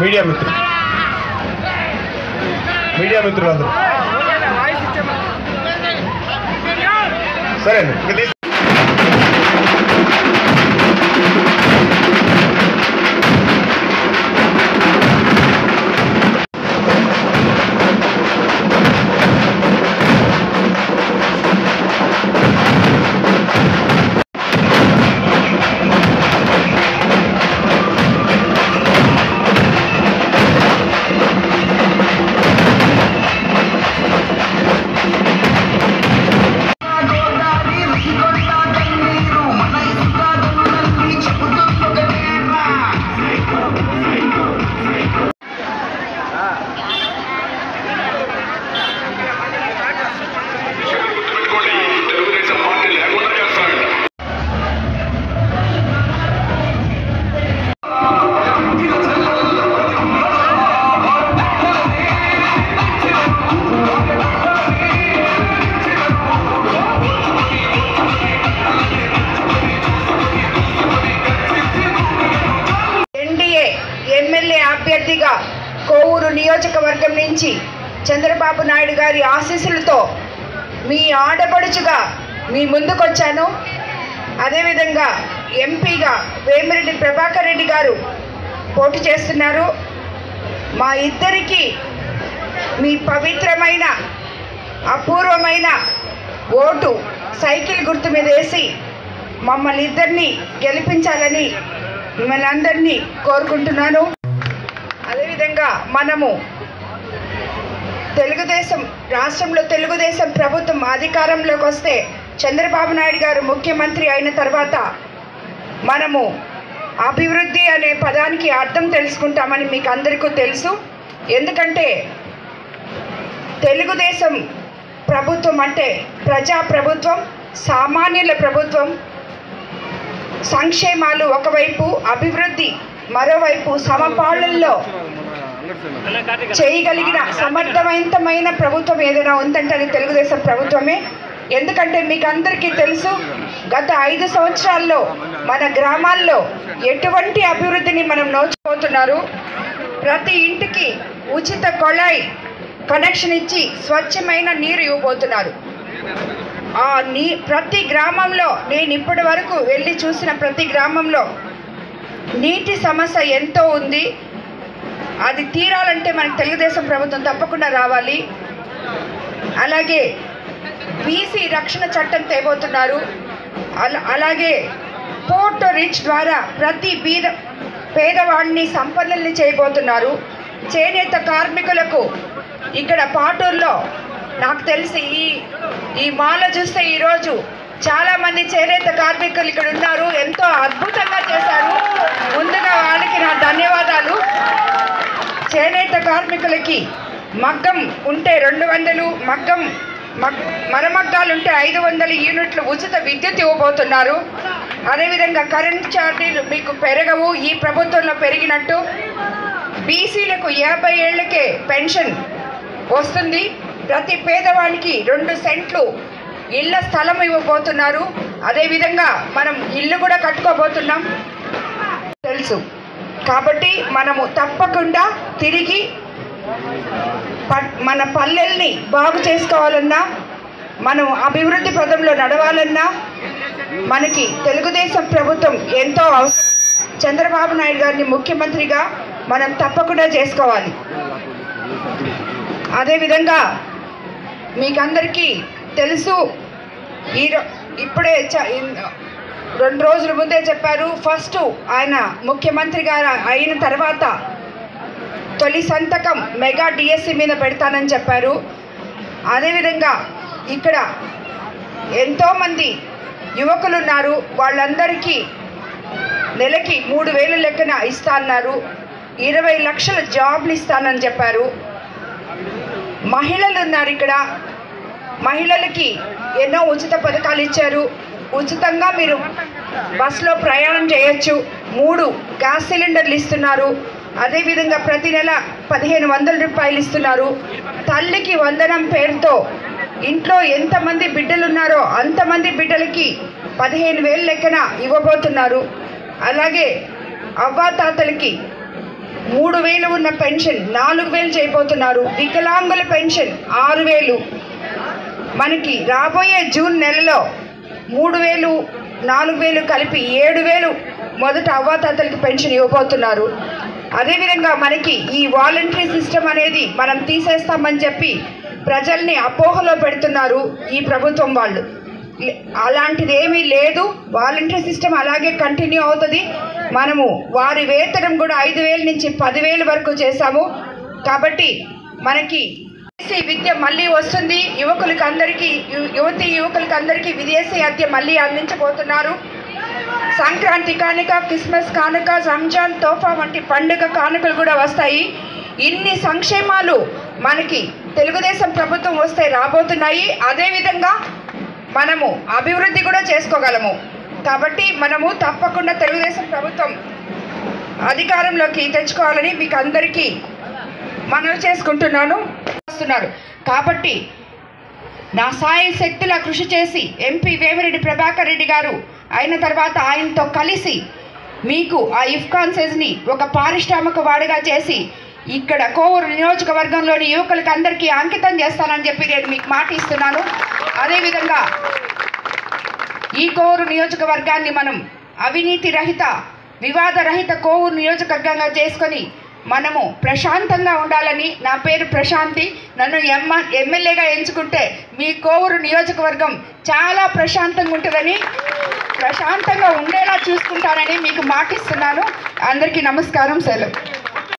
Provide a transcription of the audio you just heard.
Media మిత్రులందరూ సరే అండి. అభ్యర్థిగా కోవూరు నియోజకవర్గం నుంచి చంద్రబాబు నాయుడు గారి ఆశీస్సులతో మీ ఆడపడుచుగా మీ ముందుకొచ్చాను. అదేవిధంగా ఎంపీగా వేమిరెడ్డి ప్రభాకర్ రెడ్డి గారు పోటీ చేస్తున్నారు. మా ఇద్దరికి మీ పవిత్రమైన అపూర్వమైన ఓటు సైకిల్ గుర్తు మీద వేసి మమ్మల్ని ఇద్దరిని గెలిపించాలని మిమ్మల్ని అందరినీ కోరుకుంటున్నాను. అదేవిధంగా మనము రాష్ట్రంలో తెలుగుదేశం ప్రభుత్వం అధికారంలోకి వస్తే చంద్రబాబు నాయుడు గారు ముఖ్యమంత్రి అయిన తర్వాత మనము అభివృద్ధి అనే పదానికి అర్థం తెలుసుకుంటామని మీకు అందరికీ తెలుసు. ఎందుకంటే తెలుగుదేశం ప్రభుత్వం అంటే ప్రజా ప్రభుత్వం, సామాన్యుల ప్రభుత్వం. సంక్షేమాలు ఒకవైపు, అభివృద్ధి మరోవైపు సమపాళ్లలో చేయగలిగిన సమర్థవంతమైన ప్రభుత్వం ఏదైనా ఉందంటే అది తెలుగుదేశం ప్రభుత్వమే. ఎందుకంటే మీకు అందరికీ తెలుసు, గత 5 సంవత్సరాల్లో మన గ్రామాల్లో ఎటువంటి అభివృద్ధిని మనం నోచుకోతున్నారు. ప్రతి ఇంటికి ఉచిత కొళాయి కనెక్షన్ ఇచ్చి స్వచ్ఛమైన నీరు ఇవ్వబోతున్నారు. ప్రతి గ్రామంలో నేను ఇప్పటి వరకు వెళ్ళి చూసిన ప్రతి గ్రామంలో నీటి సమస్య ఎంతో ఉంది. అది తీరాలంటే మనకు తెలుగుదేశం ప్రభుత్వం తప్పకుండా రావాలి. అలాగే బీసీ రక్షణ చట్టం తేబోతున్నారు. అలాగే పోర్ట్ రిచ్ ద్వారా ప్రతి పేదవాడిని సంపన్నుల్ని చేయబోతున్నారు. చేనేత కార్మికులకు ఇక్కడ పాటూరులో నాకు తెలిసి ఈ మాల చూస్తే ఈరోజు చాలామంది చేనేత కార్మికులు ఇక్కడ ఉన్నారు. ఎంతో అద్భుతంగా చేశారు. ముందుగా వాళ్ళకి నా ధన్యవాదాలు. చేనేత కార్మికులకి మగ్గం ఉంటే 200, మరమగ్గాలు ఉంటే 500 యూనిట్లు ఉచిత విద్యుత్ ఇవ్వబోతున్నారు. అదేవిధంగా కరెంట్ ఛార్జీలు మీకు పెరగవు, ఈ ప్రభుత్వంలో పెరిగినట్టు. బీసీలకు 50 ఏళ్లకే పెన్షన్ వస్తుంది. ప్రతి పేదవానికి 2 సెంట్లు ఇళ్ల స్థలం ఇవ్వబోతున్నారు. అదేవిధంగా మనం ఇల్లు కూడా కట్టుకోబోతున్నాం తెలుసు. కాబట్టి మనము తప్పకుండా తిరిగి మన పల్లెల్ని బాగు చేసుకోవాలన్నా, మనం అభివృద్ధి పదంలో నడవాలన్నా మనకి తెలుగుదేశం ప్రభుత్వం ఎంతో అవసరం. చంద్రబాబు నాయుడు గారిని ముఖ్యమంత్రిగా మనం తప్పకుండా చేసుకోవాలి. అదేవిధంగా మీకందరికీ తెలుసు, ఇప్పుడే 2 రోజుల ముందే చెప్పారు. ఫస్ట్ ఆయన ముఖ్యమంత్రి గారు అయిన తర్వాత తొలి సంతకం మెగా డిఎస్సి మీద పెడతానని చెప్పారు. అదేవిధంగా ఇక్కడ ఎంతోమంది యువకులు ఉన్నారు. వాళ్ళందరికీ నెలకి 3,000 లెక్కన ఇస్తా అన్నారు. 20 లక్షల జాబ్లు ఇస్తానని చెప్పారు. మహిళలు ఉన్నారు ఇక్కడ. మహిళలకి ఎన్నో ఉచిత పథకాలు ఇచ్చారు. ఉచితంగా మీరు బస్సులో ప్రయాణం చేయొచ్చు. 3 గ్యాస్ సిలిండర్లు ఇస్తున్నారు. అదేవిధంగా ప్రతి నెల 1,500 రూపాయలు ఇస్తున్నారు. తల్లికి వందనం పేరుతో ఇంట్లో ఎంతమంది బిడ్డలు ఉన్నారో అంతమంది బిడ్డలకి 15,000 లెక్కన ఇవ్వబోతున్నారు. అలాగే అవ్వాతాతలకి 3,000 ఉన్న పెన్షన్ 4,000 చేయబోతున్నారు. వికలాంగుల పెన్షన్ 6,000. మనకి రాబోయే జూన్ నెలలో 3,000, 4,000 కలిపి 7,000 మొదట అవ్వాతాతలకి పెన్షన్ ఇవ్వబోతున్నారు. అదేవిధంగా మనకి ఈ వాలంటరీ సిస్టమ్ అనేది మనం తీసేస్తామని చెప్పి ప్రజల్ని అపోహలో పెడుతున్నారు ఈ ప్రభుత్వం వాళ్ళు. అలాంటిది ఏమీ లేదు. వాలంటరీ సిస్టమ్ అలాగే కంటిన్యూ అవుతుంది. మనము వారి వేతనం కూడా 5,000 నుంచి 10,000 వరకు చేశాము. కాబట్టి మనకి విదేశీ విద్య మళ్ళీ వస్తుంది. యువకులకి అందరికీ విదేశీ విద్య మళ్ళీ అందించబోతున్నారు. సంక్రాంతి కానుక, క్రిస్మస్ కానుక, రంజాన్ తోఫా వంటి పండుగ కానుకలు కూడా వస్తాయి. ఇన్ని సంక్షేమాలు మనకి తెలుగుదేశం ప్రభుత్వం వస్తే రాబోతున్నాయి. అదేవిధంగా మనము అభివృద్ధి కూడా చేసుకోగలము. కాబట్టి మనము తప్పకుండా తెలుగుదేశం ప్రభుత్వం అధికారంలోకి తెచ్చుకోవాలని మీకు అందరికీ మనవి చేసుకుంటున్నాను. కాబట్టి నా సాయి శక్తుల కృషి చేసి ఎంపీ వేమిరెడ్డి ప్రభాకర్ రెడ్డి గారు అయిన తర్వాత ఆయనతో కలిసి మీకు ఆ ఇఫ్కాన్సెస్ని ఒక పారిశ్రామిక వాడిగా చేసి ఇక్కడ కోవూరు నియోజకవర్గంలోని యువకులకి అందరికీ అంకితం చేస్తానని చెప్పి నేను మీకు మాట ఇస్తున్నాను. అదేవిధంగా ఈ కోవూరు నియోజకవర్గాన్ని మనం అవినీతి రహిత, వివాద రహిత కోవూరు నియోజకవర్గంగా చేసుకొని మనము ప్రశాంతంగా ఉండాలని. నా పేరు ప్రశాంతి. నన్ను ఎమ్మెల్యేగా ఎంచుకుంటే మీ కోవూరు నియోజకవర్గం చాలా ప్రశాంతంగా ఉంటుందని, ప్రశాంతంగా ఉండేలా చూసుకుంటానని మీకు మాటిస్తున్నాను. అందరికీ నమస్కారం. సెలవు.